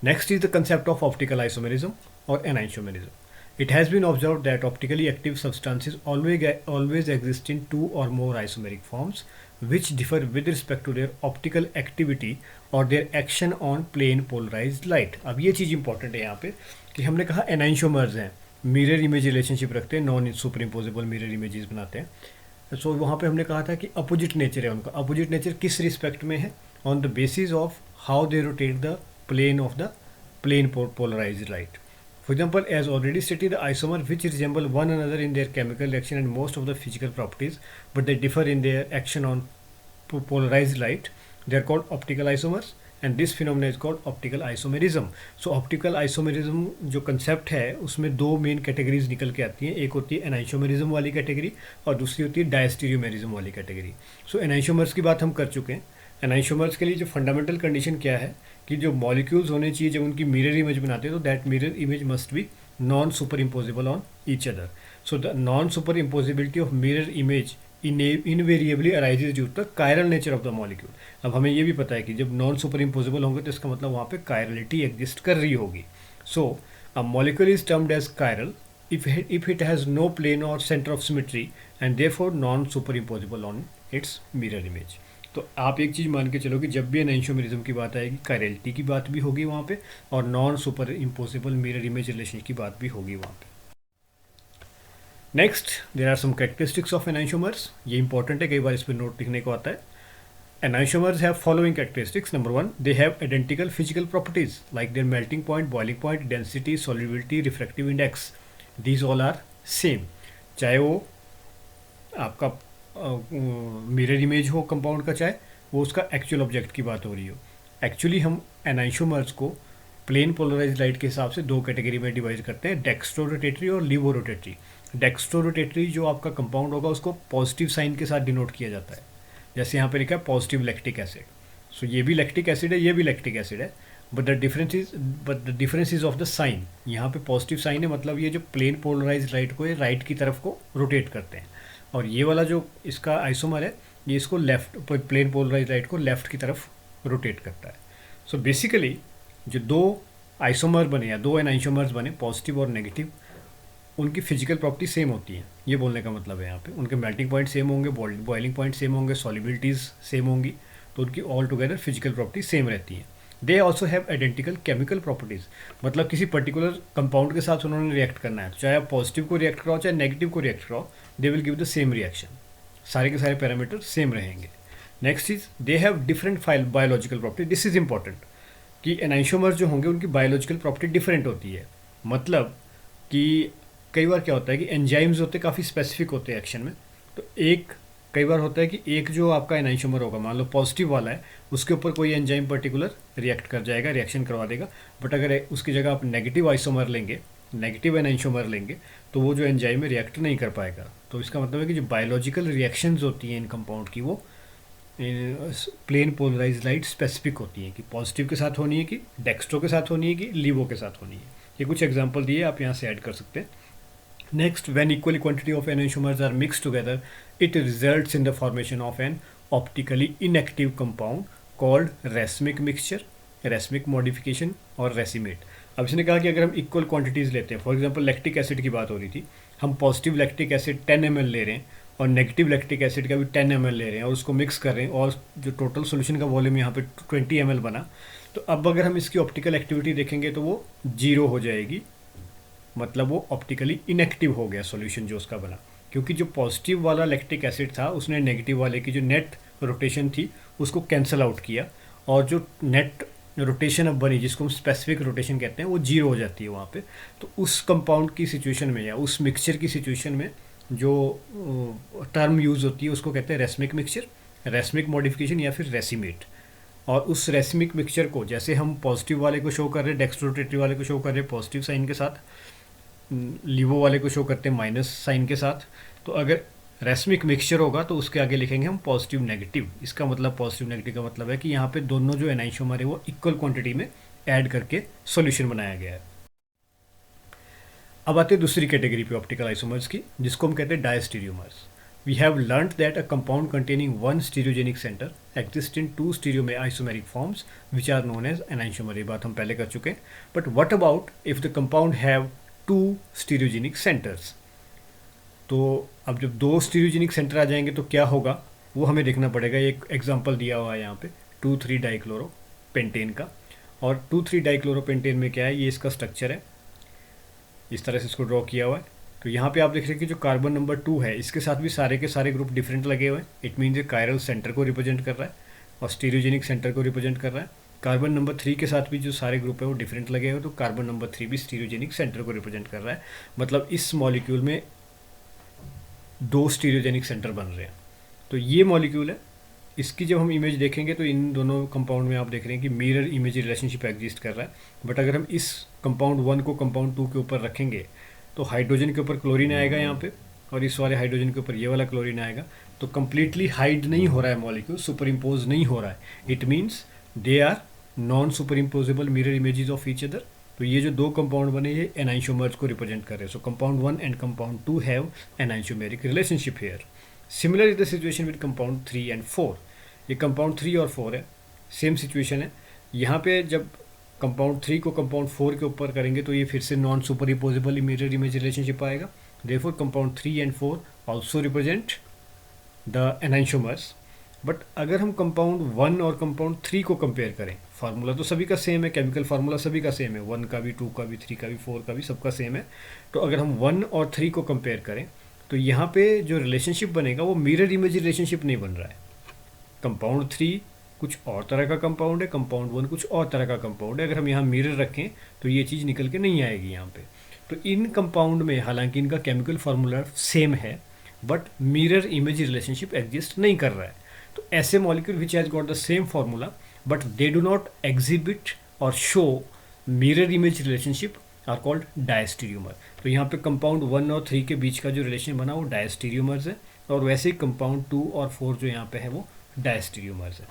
Next is the concept of optical isomerism or enantiomerism. It has been observed that optically active substances always exist in two or more isomeric forms, which differ with respect to their optical activity or their action on plane polarized light. अब ये चीज़ important है यहाँ पे कि हमने कहा एनाइंशोमर्स हैं, mirror image relationship रखते हैं, non superimposable mirror images बनाते हैं। सो वहाँ पे हमने कहा था कि अपोजिट नेचर है उनका। अपोजिट नेचर किस रिस्पेक्ट में है? On the basis of how they rotate the plane of the plane polarized light. For example, as already stated, the isomer which resemble one another in their chemical reaction and most of the physical properties, but they differ in their action on polarized light, they are called optical isomers, and this phenomena is called optical isomerism. So optical isomerism जो concept है उसमें दो main categories निकल के आती हैं। एक होती है एनाइशोमेरिज्म वाली कैटेगरी और दूसरी होती है डायस्टीरियोमेरिज्म वाली कैटेगरी। सो एनाइशोमर्स की बात हम कर चुके हैं। एनाइशोमर्स के लिए जो फंडामेंटल कंडीशन क्या है कि जो मॉलिक्यूल्स होने चाहिए जब उनकी मिरर इमेज बनाते हैं तो that mirror image must be non superimposable on each other. So the non superimposability of mirror image invariably arises due to the chiral nature of the molecule. अब हमें ये भी पता है कि जब नॉन सुपर इम्पोजिबल होंगे तो इसका मतलब वहाँ पे कायरलिटी एग्जिस्ट कर रही होगी. So a molecule is termed as chiral if it has no plane or center of symmetry and therefore non superimposable on its mirror image. तो आप एक चीज़ मान के चलो कि जब भी एनाइंशोमेरिज्म की बात आएगी कायरलिटी की बात भी होगी वहाँ पे और non superimposable mirror image relation की बात भी होगी वहाँ पे. Next there are some characteristics of enantiomers. ये इंपॉर्टेंट है, कई बार इस पर नोट लिखने को आता है. Enantiomers have following characteristics. Number one, they have identical physical properties like their melting point, boiling point, density, solubility, refractive index. These all are same. चाहे वो आपका मिरर इमेज हो कंपाउंड का, चाहे वो उसका एक्चुअल ऑब्जेक्ट की बात हो रही हो. एक्चुअली हम एनाइंशोमर्स को प्लेन पोलराइज लाइट के हिसाब से दो कैटेगरी में डिवाइड करते हैं, डेक्स्ट्रो रोटेटरी और लीवो रोटेटरी. डेक्स्ट्रो रोटेटरी जो आपका कंपाउंड होगा उसको पॉजिटिव साइन के साथ डिनोट किया जाता है. जैसे यहाँ पे लिखा है पॉजिटिव लैक्टिक एसिड. सो ये भी लैक्टिक एसिड है, ये भी लैक्टिक एसिड है, but the difference is of the sign. यहाँ पे पॉजिटिव साइन है, मतलब ये जो प्लेन पोलराइज लाइट को ये राइट की तरफ को रोटेट करते हैं, और ये वाला जो इसका आइसोमर है ये इसको लेफ्ट, प्लेन पोलराइज लाइट को लेफ्ट की तरफ रोटेट करता है. सो बेसिकली जो दो आइसोमर बने या दो एनाइंशोमर्स बने पॉजिटिव और नेगेटिव, उनकी फिजिकल प्रॉपर्टी सेम होती है. ये बोलने का मतलब है यहाँ पे उनके मेल्टिंग पॉइंट सेम होंगे, बॉइलिंग पॉइंट सेम होंगे, सॉल्युबिलिटीज़ सेम होंगी, तो उनकी all together physical property same रहती है. They also have identical chemical properties. मतलब किसी पर्टिकुलर कंपाउंड के साथ उन्होंने रिएक्ट करना है, तो चाहे आप पॉजिटिव को रिएक्ट कराओ चाहे नेगेटिव को रिएक्ट कराओ, they will give the same reaction. सारे के सारे पैरामीटर सेम रहेंगे. Next is they have different biological property. This is important कि एनाइंशोमर्स जो होंगे उनकी बायोलॉजिकल प्रॉपर्टी डिफरेंट होती है. मतलब कि कई बार क्या होता है कि एंजाइम्स होते हैं काफ़ी स्पेसिफिक होते हैं एक्शन में. तो एक कई बार होता है कि एक जो आपका एनाइंशोमर होगा, मान लो पॉजिटिव वाला है, उसके ऊपर कोई एंजाइम पर्टिकुलर रिएक्ट कर जाएगा, रिएक्शन करवा देगा. बट अगर उसकी जगह आप नेगेटिव आइसोमर लेंगे, नेगेटिव एनाइंशोमर लेंगे, तो वो जो एंजाइम है रिएक्ट नहीं कर पाएगा. तो इसका मतलब है कि जो बायोलॉजिकल रिएक्शंस होती हैं इन कंपाउंड की वो प्लेन पोलराइज लाइट स्पेसिफिक होती हैं कि पॉजिटिव के साथ होनी है, कि डेक्स्ट्रो के साथ होनी है, कि लीवो के साथ होनी है. ये कुछ एग्जाम्पल दिए, आप यहाँ से ऐड कर सकते हैं. Next, when equal quantity of enantiomers are mixed together, it results in the formation of an optically inactive compound called racemic mixture, racemic modification और racemate. अब इसने कहा कि अगर हम इक्वल क्वांटिटीज़ लेते हैं, फॉर एग्जांपल लैक्टिक एसिड की बात हो रही थी, हम पॉजिटिव लैक्टिक एसिड 10 ml ले रहे हैं और नेगेटिव लैक्टिक एसिड का भी 10 ml ले रहे हैं और उसको मिक्स कर रहे हैं, और जो टोटल सोल्यूशन का वॉल्यूम यहाँ पे 20 ml बना. तो अब अगर हम इसकी ऑप्टिकल एक्टिविटी देखेंगे तो वो 0 हो जाएगी. मतलब वो ऑप्टिकली इनएक्टिव हो गया सॉल्यूशन जो उसका बना, क्योंकि जो पॉजिटिव वाला लैक्टिक एसिड था उसने नेगेटिव वाले की जो नेट रोटेशन थी उसको कैंसिल आउट किया, और जो नेट रोटेशन अब बनी जिसको हम स्पेसिफिक रोटेशन कहते हैं वो 0 हो जाती है वहाँ पे. तो उस कंपाउंड की सिचुएशन में या उस मिक्सचर की सिचुएशन में जो टर्म यूज़ होती है उसको कहते हैं रेसमिक मिक्सचर, रेसमिक मॉडिफिकेशन या फिर रेसिमेट. और उस रेसमिक मिक्सचर को जैसे हम पॉजिटिव वाले को शो कर रहे हैं, डेक्स्ट्रोरोटेटरी वाले को शो कर रहे हैं पॉजिटिव साइन के साथ, लीवो वाले को शो करते हैं माइनस साइन के साथ. तो अगर रेसमिक मिक्सचर होगा तो उसके आगे लिखेंगे हम पॉजिटिव नेगेटिव. इसका मतलब पॉजिटिव नेगेटिव का मतलब है कि यहाँ पे दोनों जो एनाइंशोमर है वो इक्वल क्वांटिटी में ऐड करके सॉल्यूशन बनाया गया है. अब आते हैं दूसरी कैटेगरी पे ऑप्टिकल आइसोमर्स की, जिसको हम कहते हैं diastereomers. we have learnt that a compound containing one stereogenic center exists in two isomeric forms which are known as enantiomer. ये बात हम पहले कर चुके हैं. But what about if the compound have two stereogenic centers? तो अब जब दो स्टीरियोजेनिक सेंटर आ जाएंगे तो क्या होगा वो हमें देखना पड़ेगा. एक एग्जांपल दिया हुआ है यहाँ पे 2,3 डाइक्लोरोपेंटेन का. और 2,3 डाइक्लोरोपेंटेन में क्या है, ये इसका स्ट्रक्चर है, इस तरह से इसको ड्रॉ किया हुआ है. तो यहाँ पे आप देख रहे हैं कि जो कार्बन नंबर 2 है इसके साथ भी सारे के सारे ग्रुप डिफरेंट लगे हुए हैं. इट मीन्स ये कायरल सेंटर को रिप्रेजेंट कर रहा है और स्टीरियोजेनिक सेंटर को रिप्रेजेंट कर रहा है. कार्बन नंबर 3 के साथ भी जो सारे ग्रुप है वो डिफरेंट लगे हुए, तो कार्बन नंबर 3 भी स्टीरियोजेनिक सेंटर को रिप्रेजेंट कर रहा है. मतलब इस मॉलिक्यूल में दो स्टीरियोजेनिक सेंटर बन रहे हैं. तो ये मॉलिक्यूल है, इसकी जब हम इमेज देखेंगे तो इन दोनों कंपाउंड में आप देख रहे हैं कि मिरर इमेज रिलेशनशिप एग्जिस्ट कर रहा है. बट अगर हम इस कंपाउंड 1 को कंपाउंड 2 के ऊपर रखेंगे तो हाइड्रोजन के ऊपर क्लोरीन आएगा यहाँ पे और इस वाले हाइड्रोजन के ऊपर ये वाला क्लोरीन आएगा. तो कम्प्लीटली हाइड नहीं हो रहा है मॉलिक्यूल, सुपर इम्पोज नहीं हो रहा है. It means they are non superimposable mirror images of each other. तो ये जो दो कंपाउंड बने ये एनाइंशोमर्स को रिप्रेजेंट कर रहे हैं. So compound 1 and compound 2 have enantiomeric relationship here. Similar is the situation with compound 3 and 4. ये कंपाउंड 3 और 4 है, सेम सिचुएशन है. यहाँ पे जब कंपाउंड 3 को कंपाउंड 4 के ऊपर करेंगे तो ये फिर से non superimposable mirror image relationship आएगा. Therefore compound 3 and 4 also represent the enantiomers. But अगर हम कंपाउंड 1 और कंपाउंड 3 को कंपेयर करें, फार्मूला तो सभी का सेम है, केमिकल फार्मूला सभी का सेम है, 1 का भी, 2 का भी, 3 का भी, 4 का भी, सबका सेम है. तो अगर हम 1 और 3 को कंपेयर करें तो यहाँ पे जो रिलेशनशिप बनेगा वो मिरर इमेज रिलेशनशिप नहीं बन रहा है. कंपाउंड 3 कुछ और तरह का कंपाउंड है, कंपाउंड 1 कुछ और तरह का कंपाउंड है. अगर हम यहाँ मिरर रखें तो ये चीज़ निकल के नहीं आएगी यहाँ पे. तो इन कंपाउंड में हालांकि इनका केमिकल फार्मूला सेम है but mirror image relationship exist नहीं कर रहा है. तो ऐसे molecule which has got the same formula but they do not exhibit और show mirror image relationship are called diastereomer. तो यहाँ पे कंपाउंड 1 और 3 के बीच का जो रिलेशन बना वो डायस्टीरियोमर्स है और वैसे ही कंपाउंड 2 और 4 जो यहाँ पे है वो डायस्टीरियोमर्स है.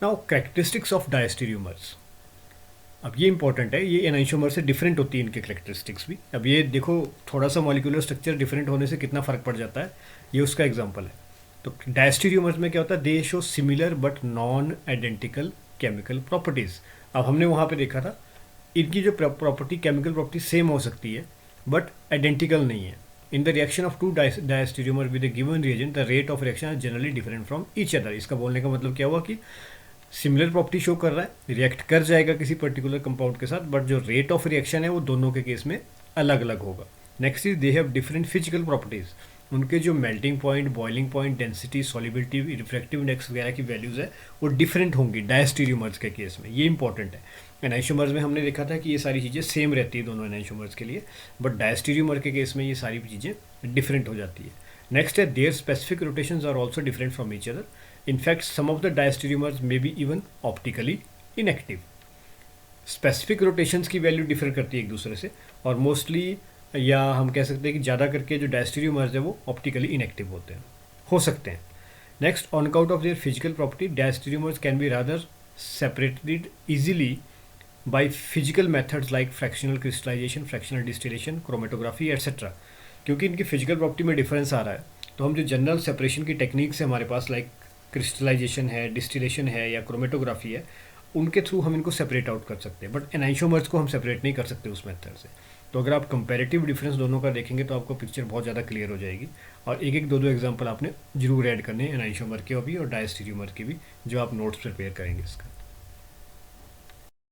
Now characteristics of diastereomers. अब ये इंपॉर्टेंट है, ये एनाइंशोमर से डिफरेंट होती है इनके कैरेक्टरिस्टिक्स भी. अब ये देखो थोड़ा सा मॉलिक्यूलर स्ट्रक्चर डिफरेंट होने से कितना फ़र्क पड़ जाता है, ये उसका एग्जांपल है. तो डायस्टीरियोमर्स में क्या होता है, दे show similar but non identical chemical properties. अब हमने वहाँ पे देखा था इनकी जो प्रॉपर्टी केमिकल प्रॉपर्टी सेम हो सकती है बट आइडेंटिकल नहीं है. In the reaction of two diastereomer with a given reagent the rate of reaction are generally different from each other. इसका बोलने का मतलब क्या हुआ कि सिमिलर प्रॉपर्टी शो कर रहा है, रिएक्ट कर जाएगा किसी पर्टिकुलर कंपाउंड के साथ, बट जो रेट ऑफ रिएक्शन है वो दोनों के केस में अलग अलग होगा. Next is they have different physical properties. उनके जो melting point, boiling point, density, solubility, refractive index वगैरह की वैल्यूज़ है वो डिफरेंट होंगी डायस्टीरियोमर्स के केस में. ये इंपॉर्टेंट है. एनाइंशोमर्स में हमने देखा था कि ये सारी चीज़ें सेम रहती है दोनों एनाइंशोमर्स के लिए, बट डायस्टीरियोमर के केस में ये सारी चीज़ें डिफरेंट हो जाती है. नेक्स्ट है their specific rotations are also different from each other. In fact, some of the diastereomers may be even optically inactive. Specific rotations की वैल्यू डिफर करती है एक दूसरे से और मोस्टली या हम कह सकते हैं कि ज़्यादा करके जो डायस्टीरियोमर्स है वो ऑप्टिकली इनएक्टिव होते हैं, हो सकते हैं. Next, on account of their physical property diastereomers can be rather separated easily by physical methods like fractional crystallisation, fractional distillation, chromatography etcetera. क्योंकि इनकी फिजिकल प्रॉपर्टी में डिफरेंस आ रहा है तो हम जो जनरल सेपरेशन की टेक्निक्स है हमारे पास लाइक क्रिस्टलाइजेशन है, डिस्टिलेशन है या क्रोमेटोग्राफी है, उनके थ्रू हम इनको सेपरेट आउट कर सकते हैं. बट एनाइंशोमर्स को हम सेपरेट नहीं कर सकते उस मेथड से. तो अगर आप कंपैरेटिव डिफरेंस दोनों का देखेंगे तो आपको पिक्चर बहुत ज़्यादा क्लियर हो जाएगी. और एक एक दो एग्जांपल आपने जरूर ऐड करने हैं एनाइंशोमर के भी और डायस्टीरियोमर के भी, जो आप नोट्स प्रिपेयर करेंगे इसका.